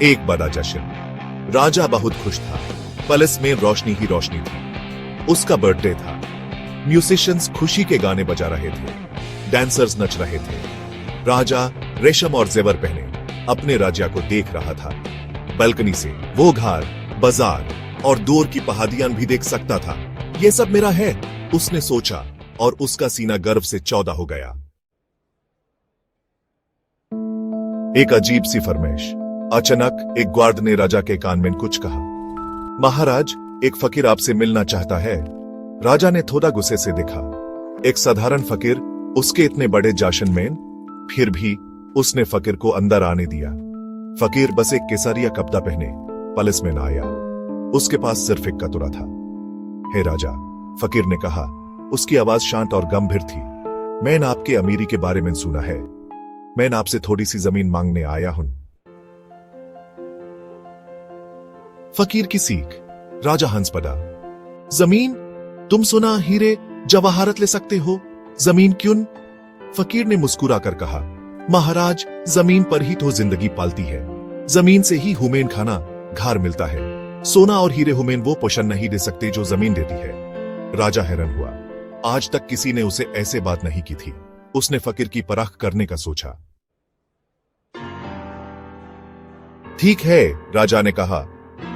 एक बड़ा जश्न। राजा बहुत खुश था। पैलेस में रोशनी ही रोशनी थी। उसका बर्थडे था। म्यूजिशियंस खुशी के गाने बजा रहे थे। डांसर्स नच रहे थे। राजा रेशम और जेवर पहने अपने राजा को देख रहा था। बालकनी से वो घर, बाजार और दूर की पहाड़ियां भी देख सकता था। यह सब मेरा है, उसने सोचा, और उसका सीना गर्व से चौड़ा हो गया। एक अजीब सी फरमाइश। अचानक एक गार्ड ने राजा के कान में कुछ कहा। महाराज, एक फकीर आपसे मिलना चाहता है। राजा ने थोड़ा गुस्से से देखा। एक साधारण फकीर, उसके इतने बड़े जश्न में। फिर भी उसने फकीर को अंदर आने दिया। फकीर बस एक केसरिया कपड़ा पहने पैलेस में आया। उसके पास सिर्फ एक कटोरा था। हे राजा, फकीर ने कहा। उसकी आवाज शांत और गंभीर थी। मैंने आपके अमीरी के बारे में सुना है। मैंने आपसे थोड़ी सी जमीन मांगने आया हूं। फकीर की सीख। राजा हंस पड़ा। जमीन? तुम सोना, हीरे, जवाहरत ले सकते हो, जमीन क्यों? फकीर ने मुस्कुरा कर कहा, महाराज, जमीन पर ही तो जिंदगी पालती है। जमीन से ही हुमैन खाना, घर मिलता है। सोना और हीरे हुमैन वो पोषण नहीं दे सकते जो जमीन देती है। राजा हैरान हुआ। आज तक किसी ने उसे ऐसे बात नहीं की थी। उसने फकीर की परख करने का सोचा। ठीक है, राजा ने कहा,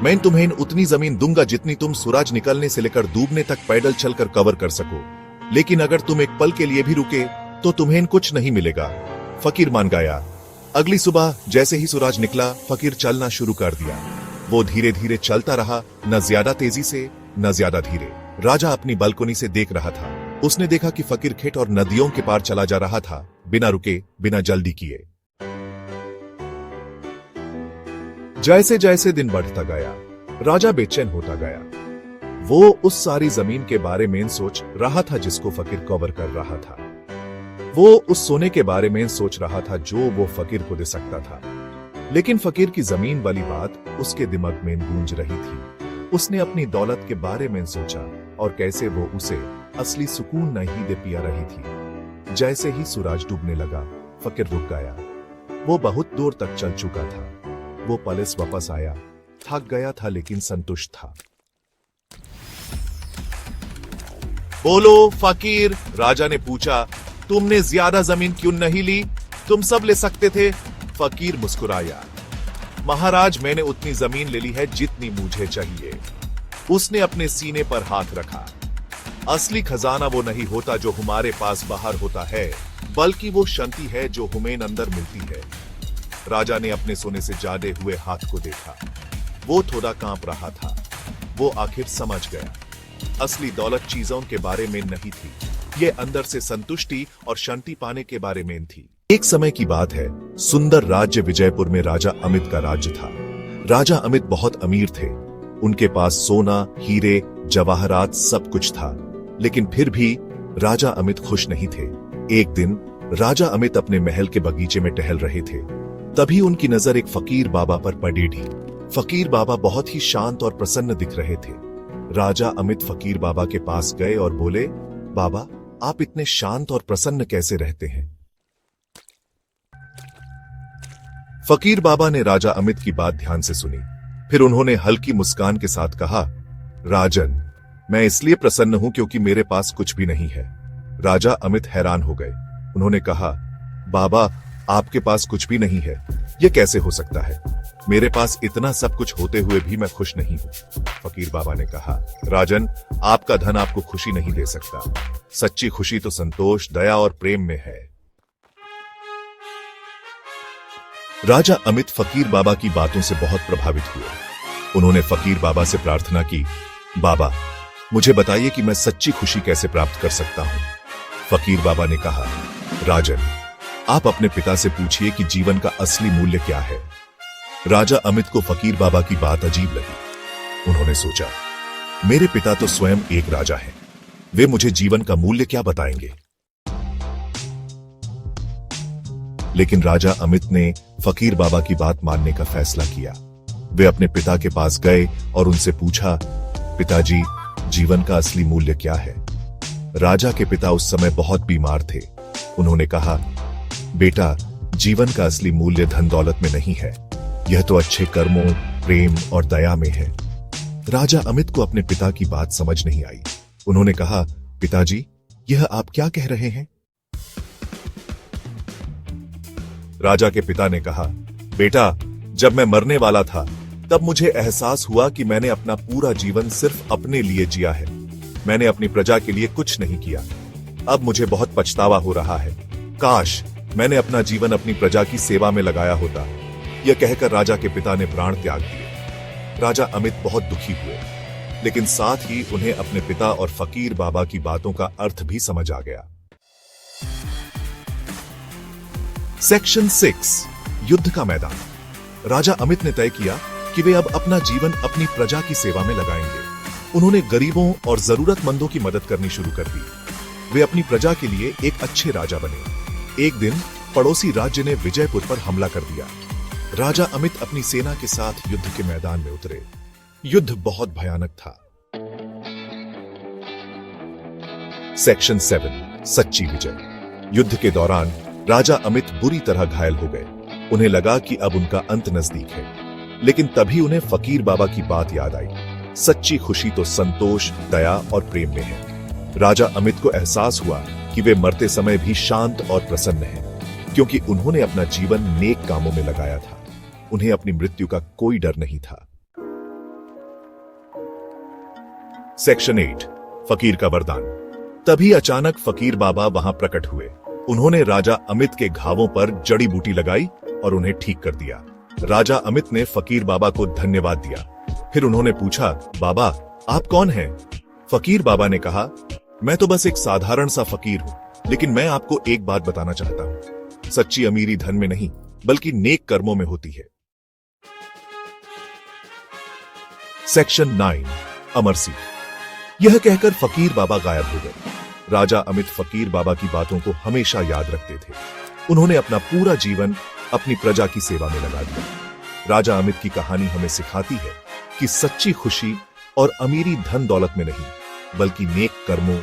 मैं तुम्हें उतनी जमीन दूंगा जितनी तुम सूरज निकलने से लेकर डूबने तक पैदल चलकर कवर कर सको। लेकिन अगर तुम एक पल के लिए भी रुके तो तुम्हें कुछ नहीं मिलेगा। फकीर मान गया। अगली सुबह जैसे ही सूरज निकला, फकीर चलना शुरू कर दिया। वो धीरे धीरे चलता रहा, न ज्यादा तेजी से न ज्यादा धीरे। राजा अपनी बालकनी से देख रहा था। उसने देखा कि फकीर खेत और नदियों के पार चला जा रहा था, बिना रुके, बिना जल्दी किए। जैसे जैसे दिन बढ़ता गया, राजा बेचैन होता गया। वो उस सारी जमीन के बारे में सोच रहा था जिसको फकीर कवर कर रहा था। वो उस सोने के बारे में सोच रहा था जो वो फकीर को दे सकता था। लेकिन फकीर की जमीन वाली बात उसके दिमाग में गूंज रही थी। उसने अपनी दौलत के बारे में सोचा और कैसे वो उसे असली सुकून नहीं दे पिया रही थी। जैसे ही सूरज डूबने लगा, फकीर रुक गया। वो बहुत दूर तक चल चुका था। वो पैलेस वापस आया। थक गया था लेकिन संतुष्ट था। बोलो फकीर, राजा ने पूछा, तुमने ज्यादा जमीन क्यों नहीं ली? तुम सब ले सकते थे। फकीर मुस्कुराया। महाराज, मैंने उतनी जमीन ले ली है जितनी मुझे चाहिए। उसने अपने सीने पर हाथ रखा। असली खजाना वो नहीं होता जो हमारे पास बाहर होता है, बल्कि वो शांति है जो हमें अंदर मिलती है। राजा ने अपने सोने से जादे हुए हाथ को देखा। वो थोड़ा कांप रहा था। वो आखिर समझ गया, असली दौलत चीजों के बारे में नहीं थी। ये अंदर से संतुष्टि और शांति पाने के बारे में थी। एक समय की बात है। सुंदर राज्य विजयपुर में राजा अमित का राज्य था। राजा अमित बहुत अमीर थे। उनके पास सोना, हीरे, जवाहरात सब कुछ था। लेकिन फिर भी राजा अमित खुश नहीं थे। एक दिन राजा अमित अपने महल के बगीचे में टहल रहे थे। तभी उनकी नजर एक फकीर बाबा पर पड़ी थी। फकीर बाबा बहुत ही शांत और प्रसन्न दिख रहे थे। राजा अमित फकीर बाबा के पास गए और बोले, बाबा, आप इतने शांत और प्रसन्न कैसे रहते हैं? फकीर बाबा ने राजा अमित की बात ध्यान से सुनी। फिर उन्होंने हल्की मुस्कान के साथ कहा, राजन, मैं इसलिए प्रसन्न हूं क्योंकि मेरे पास कुछ भी नहीं है। राजा अमित हैरान हो गए। उन्होंने कहा, बाबा, आपके पास कुछ भी नहीं है, यह कैसे हो सकता है? मेरे पास इतना सब कुछ होते हुए भी मैं खुश नहीं हूं। फकीर बाबा ने कहा, राजन, आपका धन आपको खुशी नहीं दे सकता। सच्ची खुशी तो संतोष, दया और प्रेम में है। राजा अमित फकीर बाबा की बातों से बहुत प्रभावित हुए। उन्होंने फकीर बाबा से प्रार्थना की, बाबा, मुझे बताइए कि मैं सच्ची खुशी कैसे प्राप्त कर सकता हूं। फकीर बाबा ने कहा, राजन, आप अपने पिता से पूछिए कि जीवन का असली मूल्य क्या है। राजा अमित को फकीर बाबा की बात अजीब लगी। उन्होंने सोचा, मेरे पिता तो स्वयं एक राजा हैं, वे मुझे जीवन का मूल्य क्या बताएंगे? लेकिन राजा अमित ने फकीर बाबा की बात मानने का फैसला किया। वे अपने पिता के पास गए और उनसे पूछा, पिताजी, जीवन का असली मूल्य क्या है? राजा के पिता उस समय बहुत बीमार थे। उन्होंने कहा, बेटा, जीवन का असली मूल्य धन दौलत में नहीं है, यह तो अच्छे कर्मों, प्रेम और दया में है। राजा अमित को अपने पिता की बात समझ नहीं आई। उन्होंने कहा, पिताजी, यह आप क्या कह रहे हैं? राजा के पिता ने कहा, बेटा, जब मैं मरने वाला था तब मुझे एहसास हुआ कि मैंने अपना पूरा जीवन सिर्फ अपने लिए जिया है। मैंने अपनी प्रजा के लिए कुछ नहीं किया। अब मुझे बहुत पछतावा हो रहा है। काश मैंने अपना जीवन अपनी प्रजा की सेवा में लगाया होता। यह कहकर राजा के पिता ने प्राण त्याग दिए। राजा अमित बहुत दुखी हुए, लेकिन साथ ही उन्हें अपने पिता और फकीर बाबा की बातों का अर्थ भी समझ आ गया। सेक्शन 6, युद्ध का मैदान। राजा अमित ने तय किया कि वे अब अपना जीवन अपनी प्रजा की सेवा में लगाएंगे। उन्होंने गरीबों और जरूरतमंदों की मदद करनी शुरू कर दी। वे अपनी प्रजा के लिए एक अच्छे राजा बने। एक दिन पड़ोसी राज्य ने विजयपुर पर हमला कर दिया। राजा अमित अपनी सेना के साथ युद्ध के मैदान में उतरे। युद्ध बहुत भयानक था। सेक्शन 7, सच्ची विजय। युद्ध के दौरान राजा अमित बुरी तरह घायल हो गए। उन्हें लगा कि अब उनका अंत नजदीक है, लेकिन तभी उन्हें फकीर बाबा की बात याद आई। सच्ची खुशी तो संतोष, दया और प्रेम में है। राजा अमित को एहसास हुआ कि वे मरते समय भी शांत और प्रसन्न हैं, क्योंकि उन्होंने अपना जीवन नेक कामों में लगाया था। उन्हें अपनी मृत्यु का कोई डर नहीं था। सेक्शन 8, फकीर का वरदान। तभी अचानक फकीर बाबा वहां प्रकट हुए। उन्होंने राजा अमित के घावों पर जड़ी बूटी लगाई और उन्हें ठीक कर दिया। राजा अमित ने फकीर बाबा को धन्यवाद दिया। फिर उन्होंने पूछा, बाबा, आप कौन हैं? फकीर बाबा ने कहा, मैं तो बस एक साधारण सा फकीर हूं, लेकिन मैं आपको एक बात बताना चाहता हूं। सच्ची अमीरी धन में नहीं, बल्कि नेक कर्मों में होती है। सेक्शन 9, अमर सीख। यह कहकर फकीर बाबा गायब हो गए। राजा अमित फकीर बाबा की बातों को हमेशा याद रखते थे। उन्होंने अपना पूरा जीवन अपनी प्रजा की सेवा में लगा दिया। राजा अमित की कहानी हमें सिखाती है कि सच्ची खुशी और अमीरी धन दौलत में नहीं, बल्कि नेक कर्मों,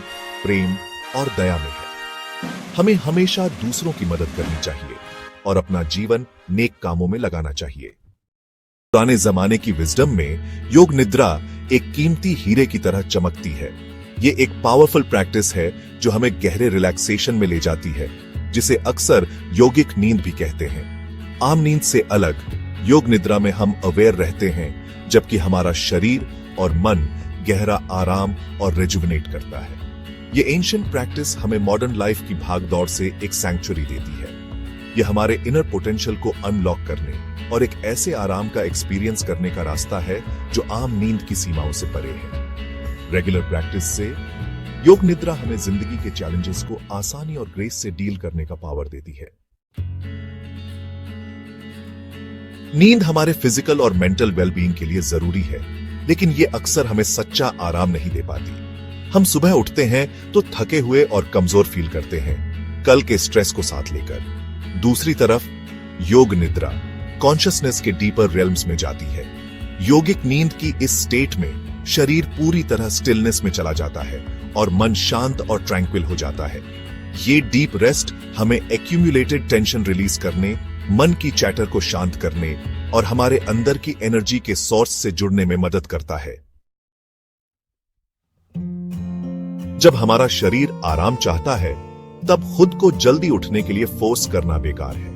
प्रेम और दया में है। हमें हमेशा दूसरों की मदद करनी चाहिए और अपना जीवन नेक कामों में लगाना चाहिए। पुराने जमाने की विजडम में योग निद्रा एक कीमती हीरे की तरह चमकती है। ये एक पावरफुल प्रैक्टिस है जो हमें गहरे रिलैक्सेशन में ले जाती है, जिसे अक्सर योगिक नींद भी कहते हैं। आम नींद से अलग योग निद्रा में हम अवेयर रहते हैं, जबकि हमारा शरीर और मन गहरा आराम और रिजुविनेट करता है। ये एंशिएंट प्रैक्टिस हमें मॉडर्न लाइफ की भागदौड़ से एक सैंक्चुरी देती है। यह हमारे इनर पोटेंशियल को अनलॉक करने और एक ऐसे आराम का एक्सपीरियंस करने का रास्ता है जो आम नींद की सीमाओं से परे है। रेगुलर प्रैक्टिस से योग निद्रा हमें जिंदगी के चैलेंजेस को आसानी और ग्रेस से डील करने का पावर देती है। नींद हमारे फिजिकल और मेंटल वेलबीइंग के लिए जरूरी है, लेकिन ये अक्सर हमें सच्चा आराम नहीं दे पाती। हम सुबह उठते हैं तो थके हुए और कमजोर फील करते हैं, कल के स्ट्रेस को साथ लेकर। दूसरी तरफ योग निद्रा कॉन्शियसनेस के डीपर रेल्म्स में जाती है। योगिक नींद की इस स्टेट में शरीर पूरी तरह स्टिलनेस में चला जाता है और मन शांत और ट्रैंक्विल हो जाता है। ये डीप रेस्ट हमें एक्यूमुलेटेड टेंशन रिलीज करने, मन की चैटर को शांत करने और हमारे अंदर की एनर्जी के सोर्स से जुड़ने में मदद करता है। जब हमारा शरीर आराम चाहता है, तब खुद को जल्दी उठने के लिए फोर्स करना बेकार है।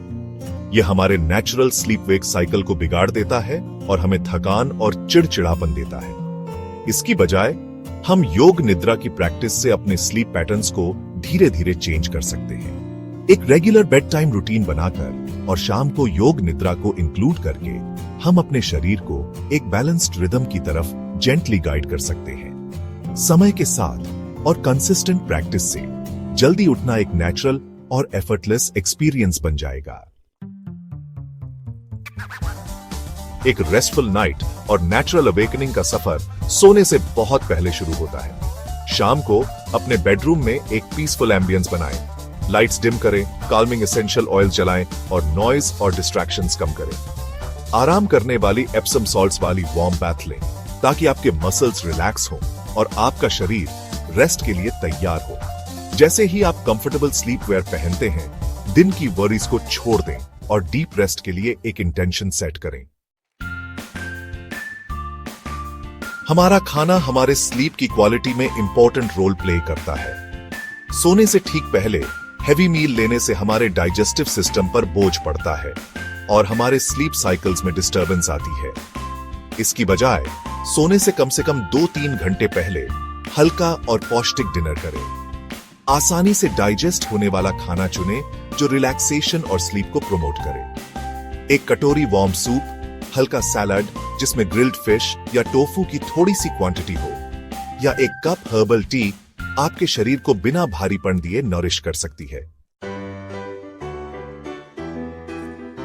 यह हमारे नेचुरल स्लीप वेक साइकिल को बिगाड़ देता है और हमें थकान और चिड़चिड़ापन देता है। इसकी बजाय हम योग निद्रा की प्रैक्टिस से अपने स्लीप पैटर्न्स को धीरे धीरे चेंज कर सकते हैं। एक रेगुलर बेड टाइम रूटीन बनाकर और शाम को योग निद्रा को इंक्लूड करके हम अपने शरीर को एक बैलेंस्ड रिदम की तरफ जेंटली गाइड कर सकते हैं। समय के साथ और कंसिस्टेंट प्रैक्टिस से जल्दी उठना एक नेचुरल और एफर्टलेस एक्सपीरियंस बन जाएगा। एक रेस्टफुल नाइट और नेचुरल अवेकनिंग का सफर सोने से बहुत पहले शुरू होता है। शाम को अपने बेडरूम में एक पीसफुल एम्बियंस बनाएं, लाइट्स डिम करें, काल्मिंग एसेंशियल ऑयल जलाएं और नॉइज और डिस्ट्रैक्शंस कम करें। आराम करने वाली एप्सम सॉल्ट्स वाली वार्म बैथ लें ताकि आपके मसल्स रिलैक्स हों और आपका शरीर रेस्ट के लिए तैयार हो। जैसे ही आप कंफर्टेबल स्लीप वेयर पहनते हैं, दिन की वरीज को छोड़ दें और डीप रेस्ट के लिए एक इंटेंशन सेट करें। हमारा खाना हमारे स्लीप की क्वालिटी में इंपॉर्टेंट रोल प्ले करता है। सोने से ठीक पहले हैवी मील लेने से हमारे डाइजेस्टिव सिस्टम पर बोझ पड़ता है और हमारे स्लीप साइकिल्स में डिस्टर्बेंस आती है। इसकी बजाय सोने से कम 2-3 घंटे पहले हल्का और पौष्टिक डिनर करें। आसानी से डाइजेस्ट होने वाला खाना चुनें जो रिलैक्सेशन और स्लीप को प्रमोट करे। एक कटोरी वार्म सूप, हल्का सैलड जिसमें ग्रिल्ड फिश या टोफू की थोड़ी सी क्वांटिटी हो, या एक कप हर्बल टी आपके शरीर को बिना भारीपन दिए नरिश कर सकती है।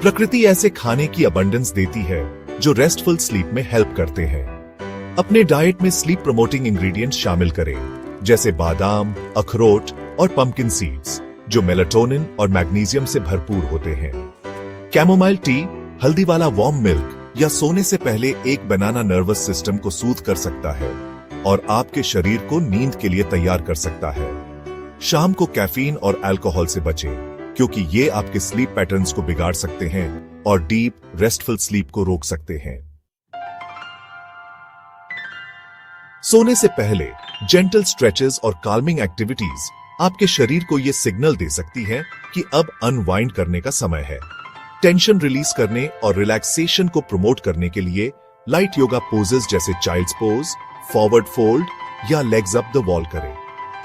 प्रकृति ऐसे खाने की अबंडेंस देती है जो रेस्टफुल स्लीप में हेल्प करते हैं। अपने डाइट में स्लीप प्रमोटिंग इंग्रेडिएंट्स शामिल करें, जैसे बादाम, अखरोट और पंपकिन सीड्स, जो मेलाटोनिन और मैग्नीशियम से भरपूर होते हैं। कैमोमाइल टी, हल्दी वाला वार्म मिल्क या सोने से पहले एक बनाना नर्वस सिस्टम को सूद कर सकता है और आपके शरीर को नींद के लिए तैयार कर सकता है। शाम को कैफीन और अल्कोहल से बचें, क्योंकि ये आपके स्लीप पैटर्न्स को बिगाड़ सकते हैं और डीप रेस्टफुल स्लीप को रोक सकते हैं। सोने से पहले जेंटल स्ट्रेचेस और काल्मिंग एक्टिविटीज आपके शरीर को यह सिग्नल दे सकती है कि अब अनवाइंड करने का समय है। टेंशन रिलीज करने और रिलैक्सेशन को प्रमोट करने के लिए लाइट योगा पोजेस जैसे चाइल्ड्स पोज, फॉरवर्ड फोल्ड या लेग्स अप द वॉल करें।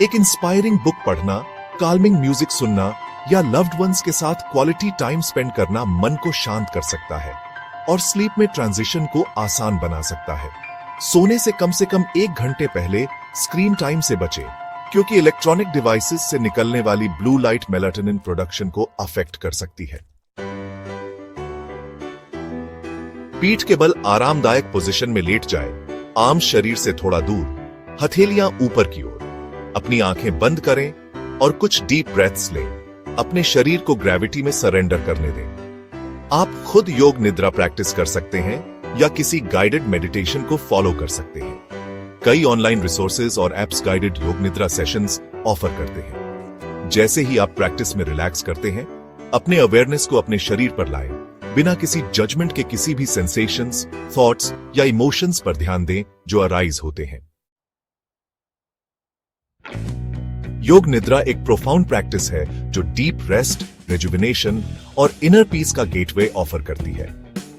एक इंस्पायरिंग बुक पढ़ना, काल्मिंग म्यूजिक सुनना या लव्ड वंस के साथ क्वालिटी टाइम स्पेंड करना मन को शांत कर सकता है और स्लीप में ट्रांजिशन को आसान बना सकता है। सोने से कम 1 घंटे पहले स्क्रीन टाइम से बचें, क्योंकि इलेक्ट्रॉनिक डिवाइसेस से निकलने वाली ब्लू लाइट मेलाटोनिन प्रोडक्शन को अफेक्ट कर सकती है। पीठ के बल आरामदायक पोजीशन में लेट जाए, आर्म शरीर से थोड़ा दूर, हथेलियां ऊपर की ओर। अपनी आंखें बंद करें और कुछ डीप ब्रेथ्स लें। अपने शरीर को ग्रेविटी में सरेंडर करने दें। आप खुद योग निद्रा प्रैक्टिस कर सकते हैं या किसी गाइडेड मेडिटेशन को फॉलो कर सकते हैं। कई ऑनलाइन रिसोर्सेज और एप्स गाइडेड योग निद्रा सेशंस ऑफर करते हैं। जैसे ही आप प्रैक्टिस में रिलैक्स करते हैं, अपने अवेयरनेस को अपने शरीर पर लाएं, बिना किसी जजमेंट के किसी भी सेंसेशंस, थॉट्स या इमोशंस पर ध्यान दें जो अराइज होते हैं। योग निद्रा एक प्रोफाउंड प्रैक्टिस है जो डीप रेस्ट, रेजुविनेशन और इनर पीस का गेटवे ऑफर करती है।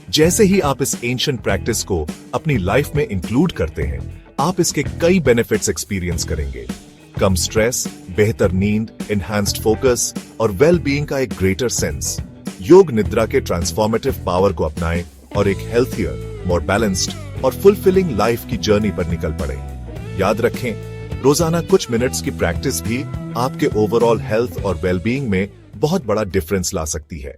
जैसे ही आप इस एंशिएंट प्रैक्टिस को अपनी लाइफ में इंक्लूड करते हैं, आप इसके कई बेनिफिट्स एक्सपीरियंस करेंगे। कम स्ट्रेस, बेहतर नींद, एनहांस्ड फोकस और वेल बीइंग का एक ग्रेटर सेंस। योग निद्रा के ट्रांसफॉर्मेटिव पावर को अपनाएं और एक हेल्थियर, मोर बैलेंस्ड और फुलफिलिंग लाइफ की जर्नी पर निकल पड़े। याद रखें, रोजाना कुछ मिनट्स की प्रैक्टिस भी आपके ओवरऑल हेल्थ और वेलबीइंग में बहुत बड़ा डिफरेंस ला सकती है।